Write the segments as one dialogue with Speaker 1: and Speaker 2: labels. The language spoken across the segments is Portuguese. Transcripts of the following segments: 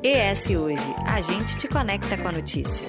Speaker 1: ES Hoje, a gente te conecta com a notícia.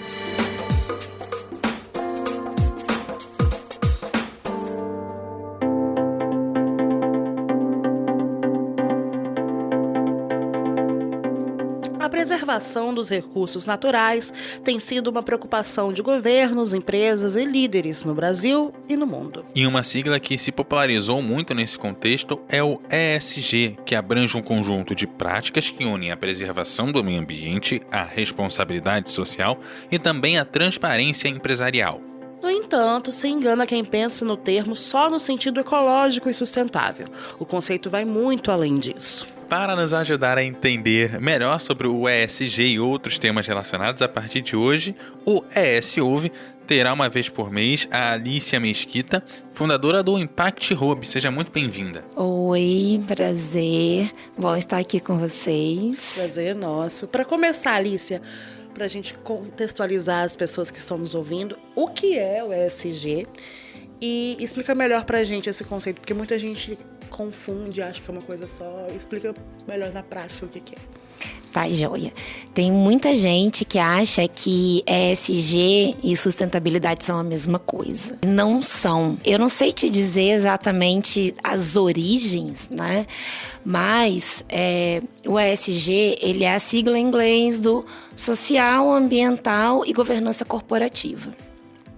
Speaker 2: A preservação dos recursos naturais tem sido uma preocupação de governos, empresas e líderes no Brasil e no mundo.
Speaker 3: E uma sigla que se popularizou muito nesse contexto é o ESG, que abrange um conjunto de práticas que unem a preservação do meio ambiente, a responsabilidade social e também a transparência empresarial.
Speaker 2: No entanto, se engana quem pensa no termo só no sentido ecológico e sustentável. O conceito vai muito além disso.
Speaker 3: Para nos ajudar a entender melhor sobre o ESG e outros temas relacionados, a partir de hoje, o ES Ouve terá uma vez por mês a Alicia Mesquita, fundadora do Impact Hub. Seja muito bem-vinda.
Speaker 4: Oi, prazer. Bom estar aqui com vocês.
Speaker 2: Prazer é nosso. Para começar, Alicia, para a gente contextualizar as pessoas que estão nos ouvindo, o que é o ESG? E explica melhor para a gente esse conceito, porque muita gente confunde, acha que é uma coisa só. Explica melhor na prática o que é.
Speaker 4: Tá, joia. Tem muita gente que acha que ESG e sustentabilidade são a mesma coisa. Não são. Eu não sei te dizer exatamente as origens, né? Mas o ESG, ele é a sigla em inglês do Social, Ambiental e Governança Corporativa.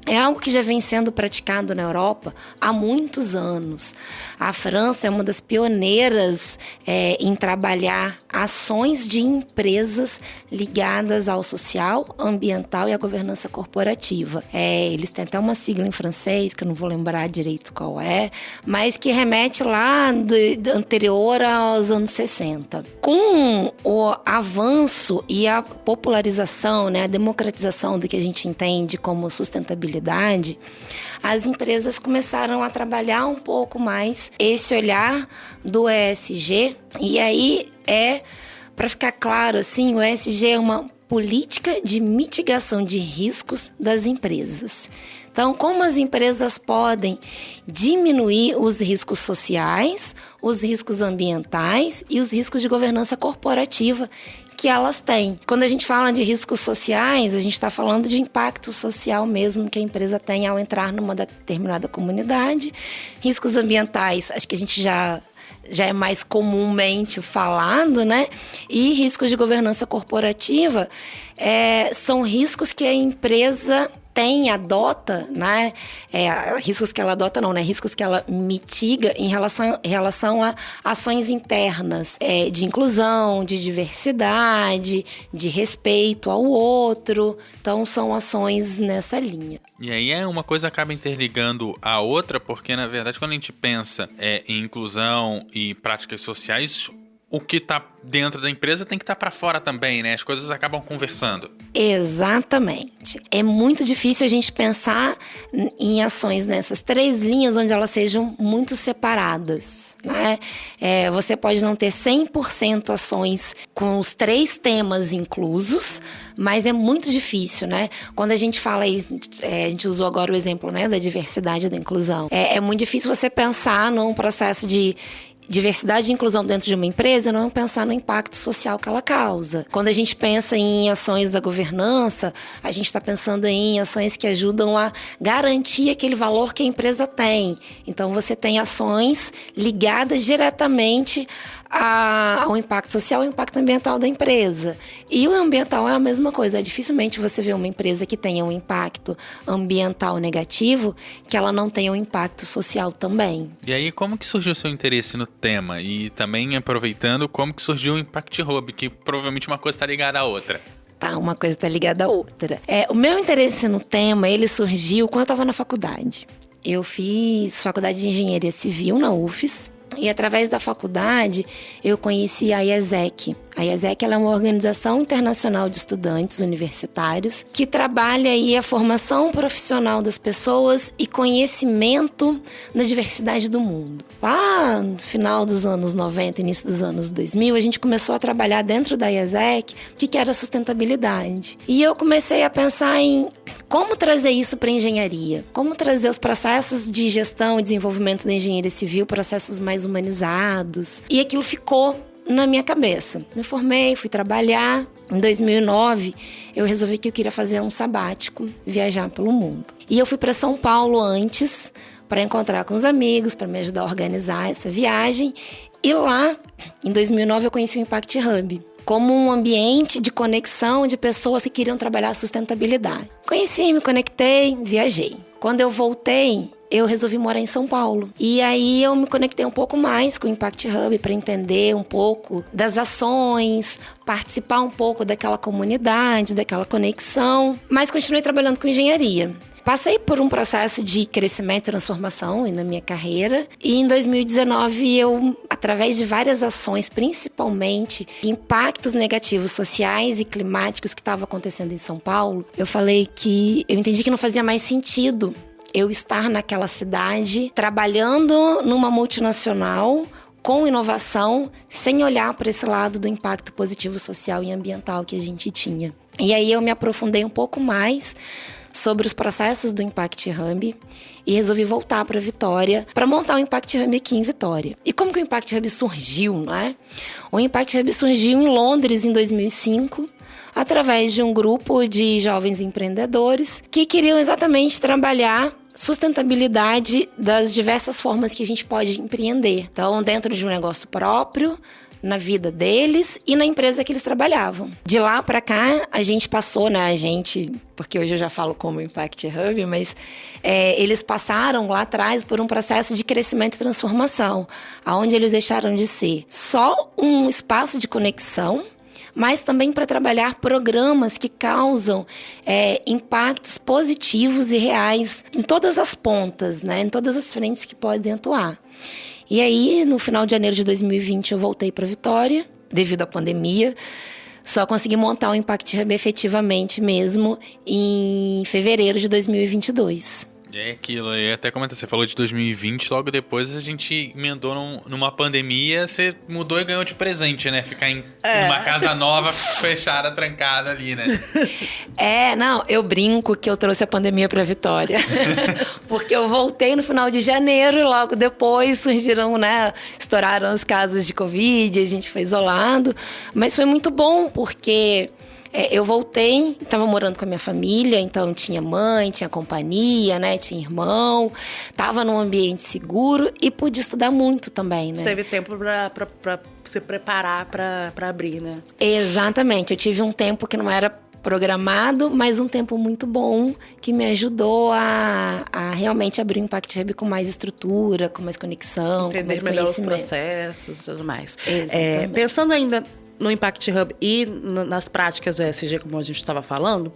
Speaker 4: É algo que já vem sendo praticado na Europa há muitos anos. A França é uma das pioneiras em trabalhar ações de empresas ligadas ao social, ambiental e à governança corporativa. Eles têm até uma sigla em francês, que eu não vou lembrar direito qual é, mas que remete lá anterior aos anos 60. Com o avanço e a popularização, né, a democratização do que a gente entende como sustentabilidade, as empresas começaram a trabalhar um pouco mais esse olhar do ESG. E aí para ficar claro assim, o ESG é uma política de mitigação de riscos das empresas. Então, como as empresas podem diminuir os riscos sociais, os riscos ambientais e os riscos de governança corporativa que elas têm. Quando a gente fala de riscos sociais, a gente está falando de impacto social mesmo que a empresa tem ao entrar numa determinada comunidade. Riscos ambientais, acho que a gente já é mais comumente falado, né? E riscos de governança corporativa são riscos que a empresa adota, né? Riscos que ela adota não, né? Riscos que ela mitiga em relação a ações internas, de inclusão, de diversidade, de respeito ao outro. Então, são ações nessa linha.
Speaker 3: E aí uma coisa acaba interligando a outra, porque, na verdade, quando a gente pensa em inclusão e práticas sociais, o que está dentro da empresa tem que estar para fora também, né? As coisas acabam conversando.
Speaker 4: Exatamente. É muito difícil a gente pensar em ações nessas três linhas onde elas sejam muito separadas, né? Você pode não ter 100% ações com os três temas inclusos, mas é muito difícil, né? Quando a gente fala isso, a gente usou agora o exemplo, né, da diversidade e da inclusão. É muito difícil você pensar num processo de diversidade e inclusão dentro de uma empresa, não pensar no impacto social que ela causa. Quando a gente pensa em ações da governança, a gente está pensando em ações que ajudam a garantir aquele valor que a empresa tem. Então, você tem ações ligadas diretamente ao impacto social e ao impacto ambiental da empresa. E o ambiental é a mesma coisa. Dificilmente você vê uma empresa que tenha um impacto ambiental negativo que ela não tenha um impacto social também.
Speaker 3: E aí, como que surgiu o seu interesse no tema? E também, aproveitando, como que surgiu o Impact Hub, que provavelmente uma coisa está ligada à outra.
Speaker 4: Tá, uma coisa está ligada à outra. O meu interesse no tema, ele surgiu quando eu estava na faculdade. Eu fiz faculdade de engenharia civil na UFES. E através da faculdade eu conheci a IESEC. A IESEC ela é uma organização internacional de estudantes universitários que trabalha aí a formação profissional das pessoas e conhecimento da diversidade do mundo. Lá no final dos anos 90, início dos anos 2000, a gente começou a trabalhar dentro da IESEC o que era sustentabilidade. E eu comecei a pensar em como trazer isso para a engenharia, como trazer os processos de gestão e desenvolvimento da engenharia civil, processos mais humanizados. E aquilo ficou na minha cabeça. Me formei, fui trabalhar Em 2009, eu resolvi que eu queria fazer um sabático, viajar pelo mundo. E eu fui para São Paulo antes, para encontrar com os amigos, para me ajudar a organizar essa viagem. E lá, em 2009, eu conheci o Impact Hub como um ambiente de conexão de pessoas que queriam trabalhar a sustentabilidade. Conheci, me conectei, viajei. Quando eu voltei, eu resolvi morar em São Paulo. E aí eu me conectei um pouco mais com o Impact Hub para entender um pouco das ações, participar um pouco daquela comunidade, daquela conexão. Mas continuei trabalhando com engenharia. Passei por um processo de crescimento e transformação na minha carreira. E em 2019, eu, através de várias ações, principalmente impactos negativos sociais e climáticos que estavam acontecendo em São Paulo, eu entendi que não fazia mais sentido eu estar naquela cidade, trabalhando numa multinacional, com inovação, sem olhar para esse lado do impacto positivo social e ambiental que a gente tinha. E aí eu me aprofundei um pouco mais sobre os processos do Impact Hub e resolvi voltar para Vitória para montar o Impact Hub aqui em Vitória. E como que o Impact Hub surgiu, né? O Impact Hub surgiu em Londres em 2005, através de um grupo de jovens empreendedores que queriam exatamente trabalhar sustentabilidade das diversas formas que a gente pode empreender. Então, dentro de um negócio próprio, na vida deles e na empresa que eles trabalhavam. De lá para cá, a gente passou, porque hoje eu já falo como Impact Hub, mas eles passaram lá atrás por um processo de crescimento e transformação, onde eles deixaram de ser só um espaço de conexão, mas também para trabalhar programas que causam impactos positivos e reais em todas as pontas, né? Em todas as frentes que podem atuar. E aí, no final de janeiro de 2020, eu voltei para Vitória, devido à pandemia. Só consegui montar o Impact Hub efetivamente mesmo em fevereiro de 2022.
Speaker 3: É aquilo, eu até comentar, você falou de 2020, logo depois a gente emendou numa pandemia, você mudou e ganhou de presente, né? Ficar em uma casa nova, fechada, trancada ali, né?
Speaker 4: Eu brinco que eu trouxe a pandemia pra Vitória. Porque eu voltei no final de janeiro e logo depois surgiram, estouraram os casos de Covid, a gente foi isolado. Mas foi muito bom, porque eu voltei, estava morando com a minha família, então tinha mãe, tinha companhia, tinha irmão, estava num ambiente seguro e pude estudar muito também, né?
Speaker 2: Você teve tempo para se preparar para abrir, né?
Speaker 4: Exatamente, eu tive um tempo que não era programado, mas um tempo muito bom que me ajudou a realmente abrir o Impact Hub com mais estrutura, com mais conexão,
Speaker 2: entender
Speaker 4: com mais
Speaker 2: melhor os
Speaker 4: conhecimento.
Speaker 2: processos e tudo mais.
Speaker 4: Exatamente.
Speaker 2: Pensando ainda no Impact Hub e nas práticas do ESG, como a gente estava falando,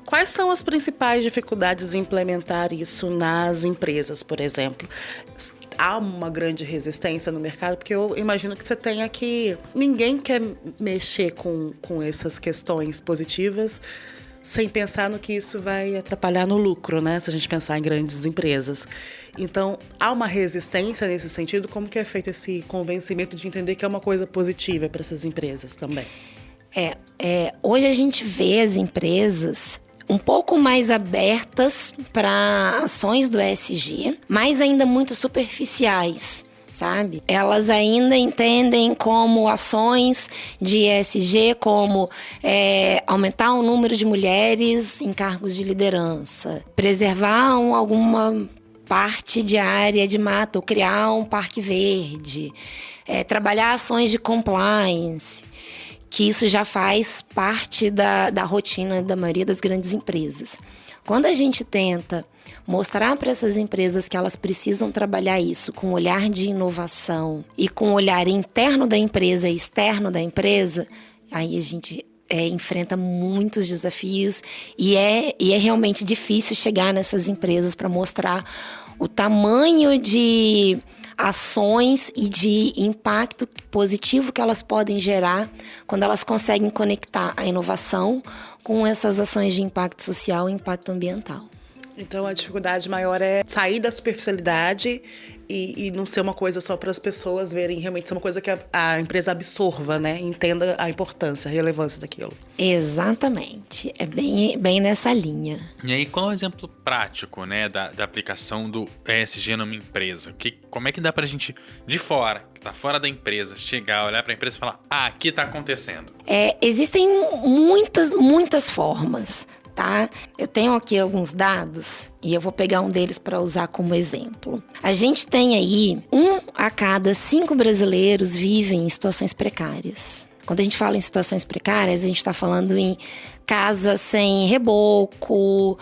Speaker 2: quais são as principais dificuldades em implementar isso nas empresas, por exemplo? Há uma grande resistência no mercado, porque eu imagino que você tenha que... Ninguém quer mexer com essas questões positivas sem pensar no que isso vai atrapalhar no lucro, né? Se a gente pensar em grandes empresas. Então, há uma resistência nesse sentido? Como que é feito esse convencimento de entender que é uma coisa positiva para essas empresas também?
Speaker 4: Hoje a gente vê as empresas um pouco mais abertas para ações do ESG, mas ainda muito superficiais, sabe? Elas ainda entendem como ações de ESG, como aumentar o número de mulheres em cargos de liderança, preservar alguma parte de área de mata, ou criar um parque verde, trabalhar ações de compliance, que isso já faz parte da rotina da maioria das grandes empresas. Quando a gente tenta mostrar para essas empresas que elas precisam trabalhar isso com um olhar de inovação e com um olhar interno da empresa e externo da empresa, aí a gente enfrenta muitos desafios e é realmente difícil chegar nessas empresas para mostrar o tamanho de ações e de impacto positivo que elas podem gerar quando elas conseguem conectar a inovação com essas ações de impacto social e impacto ambiental.
Speaker 2: Então a dificuldade maior é sair da superficialidade e não ser uma coisa só para as pessoas verem, realmente ser uma coisa que a empresa absorva, né? Entenda a importância, a relevância daquilo.
Speaker 4: Exatamente. É bem nessa linha.
Speaker 3: E aí, qual é o exemplo prático, né, da aplicação do ESG numa empresa? Como é que dá pra gente, de fora, que tá fora da empresa, chegar, olhar pra empresa e falar, aqui tá acontecendo?
Speaker 4: Existem muitas formas. Tá? Eu tenho aqui alguns dados e eu vou pegar um deles para usar como exemplo. A gente tem aí 1 a cada 5 brasileiros vivem em situações precárias. Quando a gente fala em situações precárias, a gente está falando em casa sem reboco,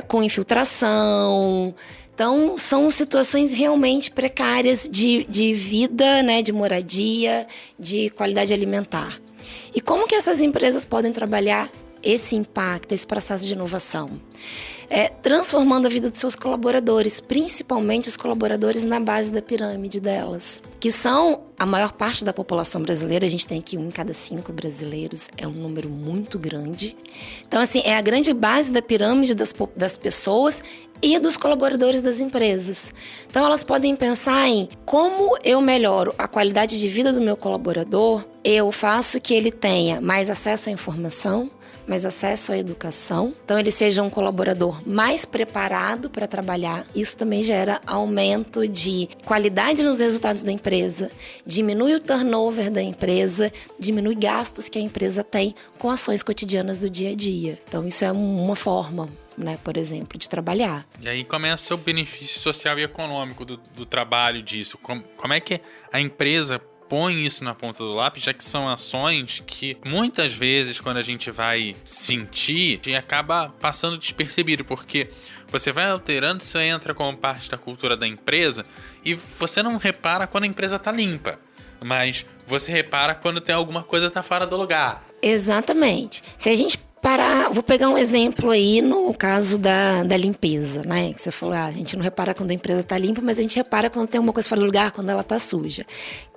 Speaker 4: com infiltração. Então, são situações realmente precárias de vida, né, de moradia, de qualidade alimentar. E como que essas empresas podem trabalhar esse impacto, esse processo de inovação? Transformando a vida dos seus colaboradores, principalmente os colaboradores na base da pirâmide delas, que são a maior parte da população brasileira. A gente tem aqui 1 em cada 5 brasileiros, é um número muito grande. Então, assim, é a grande base da pirâmide das pessoas e dos colaboradores das empresas. Então, elas podem pensar em como eu melhoro a qualidade de vida do meu colaborador, eu faço que ele tenha mais acesso à informação, mais acesso à educação. Então, ele seja um colaborador mais preparado para trabalhar. Isso também gera aumento de qualidade nos resultados da empresa, diminui o turnover da empresa, diminui gastos que a empresa tem com ações cotidianas do dia a dia. Então, isso é uma forma, né, por exemplo, de trabalhar.
Speaker 3: E aí começa o benefício social e econômico do trabalho disso. Como é que a empresa põe isso na ponta do lápis, já que são ações que muitas vezes, quando a gente vai sentir, a gente acaba passando despercebido, porque você vai alterando, isso entra como parte da cultura da empresa e você não repara quando a empresa tá limpa, mas você repara quando tem alguma coisa que tá fora do lugar.
Speaker 4: Exatamente. Se a gente vou pegar um exemplo aí no caso da limpeza, né? Que você falou, a gente não repara quando a empresa tá limpa, mas a gente repara quando tem alguma coisa fora do lugar, quando ela tá suja.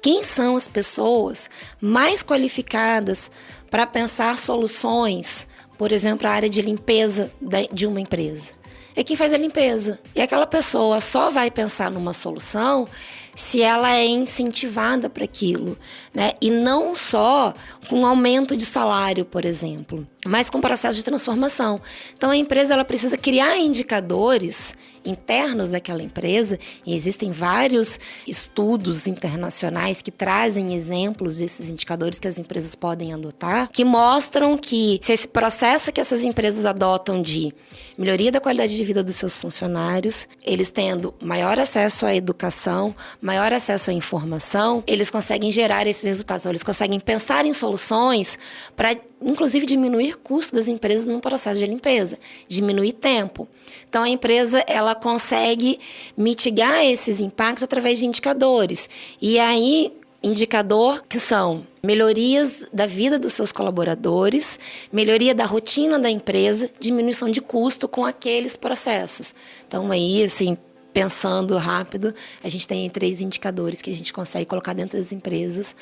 Speaker 4: Quem são as pessoas mais qualificadas para pensar soluções, por exemplo, a área de limpeza de uma empresa? É quem faz a limpeza. E aquela pessoa só vai pensar numa solução se ela é incentivada para aquilo, né? E não só com aumento de salário, por exemplo, mas com processo de transformação. Então, a empresa ela precisa criar indicadores internos daquela empresa, e existem vários estudos internacionais que trazem exemplos desses indicadores que as empresas podem adotar, que mostram que se esse processo que essas empresas adotam de melhoria da qualidade de vida dos seus funcionários, eles tendo maior acesso à educação, maior acesso à informação, eles conseguem gerar esses resultados. Então, eles conseguem pensar em soluções para, inclusive, diminuir custo das empresas no processo de limpeza, diminuir tempo. Então, a empresa ela consegue mitigar esses impactos através de indicadores. E aí, indicador que são melhorias da vida dos seus colaboradores, melhoria da rotina da empresa, diminuição de custo com aqueles processos. Então, aí, assim, pensando rápido, a gente tem 3 indicadores que a gente consegue colocar dentro das empresas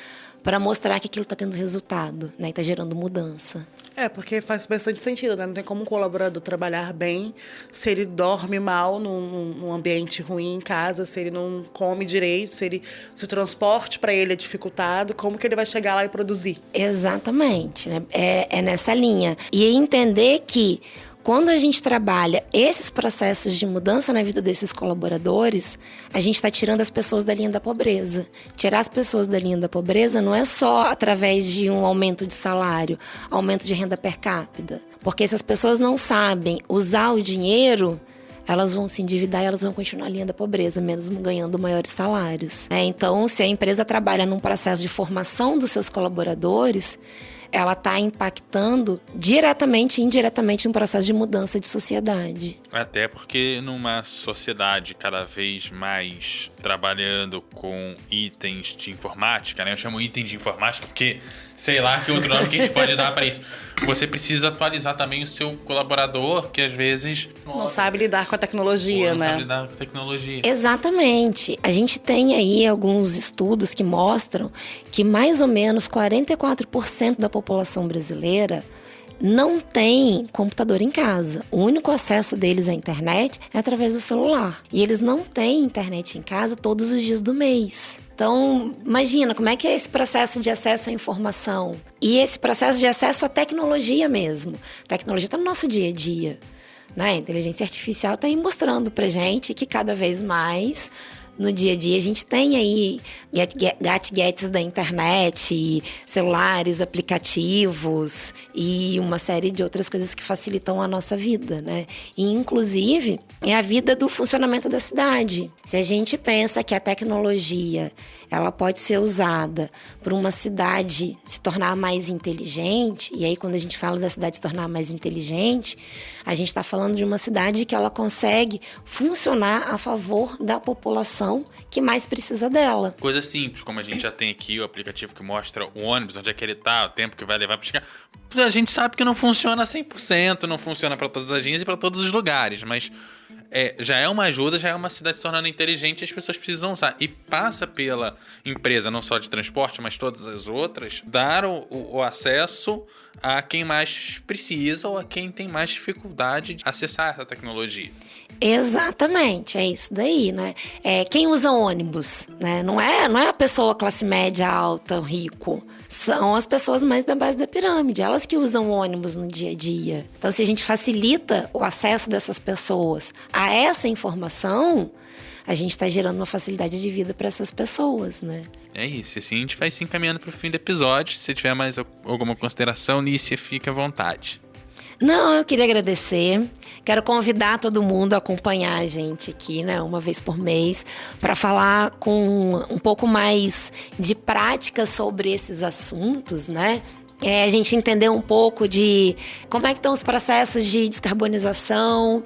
Speaker 4: para mostrar que aquilo está tendo resultado, né? E está gerando mudança.
Speaker 2: Porque faz bastante sentido, né? Não tem como um colaborador trabalhar bem se ele dorme mal num ambiente ruim em casa, se ele não come direito, se o transporte para ele é dificultado, como que ele vai chegar lá e produzir?
Speaker 4: Exatamente, né? É nessa linha. E entender que quando a gente trabalha esses processos de mudança na vida desses colaboradores, a gente está tirando as pessoas da linha da pobreza. Tirar as pessoas da linha da pobreza não é só através de um aumento de salário, aumento de renda per capita. Porque se as pessoas não sabem usar o dinheiro, elas vão se endividar e elas vão continuar na linha da pobreza, mesmo ganhando maiores salários. Então, se a empresa trabalha num processo de formação dos seus colaboradores, ela está impactando diretamente e indiretamente no processo de mudança de sociedade.
Speaker 3: Até porque numa sociedade cada vez mais trabalhando com itens de informática, né? Eu chamo item de informática porque sei lá que outro nome que a gente pode dar para isso. Você precisa atualizar também o seu colaborador, que às vezes
Speaker 2: não sabe lidar com a tecnologia, né?
Speaker 3: Não sabe lidar com a tecnologia.
Speaker 4: Exatamente. A gente tem aí alguns estudos que mostram que mais ou menos 44% da população brasileira não têm computador em casa. O único acesso deles à internet é através do celular. E eles não têm internet em casa todos os dias do mês. Então, imagina como é que é esse processo de acesso à informação. E esse processo de acesso à tecnologia mesmo. A tecnologia está no nosso dia a dia, né? A inteligência artificial está aí mostrando pra gente que cada vez mais no dia a dia a gente tem aí gadgets da internet, celulares, aplicativos e uma série de outras coisas que facilitam a nossa vida, né? E, inclusive, é a vida do funcionamento da cidade. Se a gente pensa que a tecnologia ela pode ser usada para uma cidade se tornar mais inteligente, e aí quando a gente fala da cidade se tornar mais inteligente, a gente está falando de uma cidade que ela consegue funcionar a favor da população que mais precisa dela.
Speaker 3: Coisa simples, como a gente já tem aqui o aplicativo que mostra o ônibus, onde é que ele tá, o tempo que vai levar para chegar. A gente sabe que não funciona 100%, não funciona para todas as agências e para todos os lugares, mas já é uma ajuda, já é uma cidade se tornando inteligente e as pessoas precisam usar. E passa pela empresa, não só de transporte, mas todas as outras, dar o acesso a quem mais precisa ou a quem tem mais dificuldade de acessar essa tecnologia.
Speaker 4: Exatamente, é isso daí, né? Quem usa ônibus, né? Não é a pessoa classe média, alta, rico. São as pessoas mais da base da pirâmide, elas que usam ônibus no dia a dia. Então, se a gente facilita o acesso dessas pessoas a essa informação, a gente está gerando uma facilidade de vida para essas pessoas, né?
Speaker 3: É isso, assim a gente vai se encaminhando para o fim do episódio. Se tiver mais alguma consideração, Nícia, fica à vontade.
Speaker 4: Não, eu queria agradecer. Quero convidar todo mundo a acompanhar a gente aqui, né, uma vez por mês, para falar com um pouco mais de prática sobre esses assuntos, né? A gente entender um pouco de como é que estão os processos de descarbonização,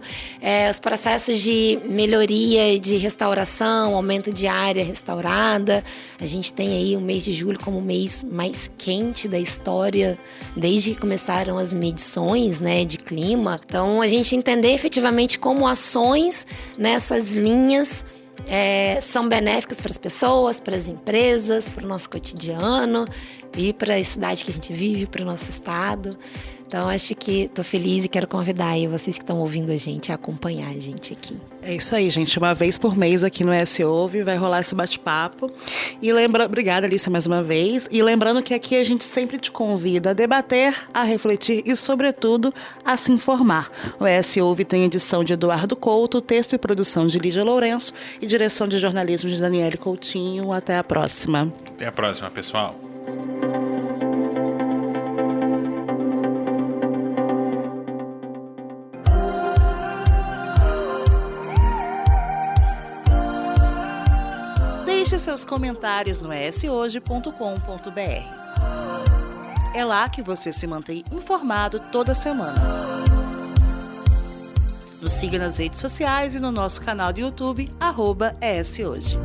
Speaker 4: os processos de melhoria, de restauração, aumento de área restaurada. A gente tem aí o mês de julho como o mês mais quente da história, desde que começaram as medições, né, de clima. Então, a gente entender efetivamente como ações nessas linhas são benéficas para as pessoas, para as empresas, para o nosso cotidiano e para a cidade que a gente vive, para o nosso estado. Então, acho que estou feliz e quero convidar aí vocês que estão ouvindo a gente a acompanhar a gente aqui.
Speaker 2: É isso aí, gente. Uma vez por mês aqui no ES Ouve vai rolar esse bate-papo. E obrigada, Alicia, mais uma vez. E lembrando que aqui a gente sempre te convida a debater, a refletir e, sobretudo, a se informar. O ES Ouve tem edição de Eduardo Couto, texto e produção de Lídia Lourenço e direção de jornalismo de Daniele Coutinho. Até a próxima.
Speaker 3: Até a próxima, pessoal.
Speaker 2: Deixe seus comentários no eshoje.com.br. É lá que você se mantém informado toda semana. Nos siga nas redes sociais e no nosso canal do YouTube, @ESHoje.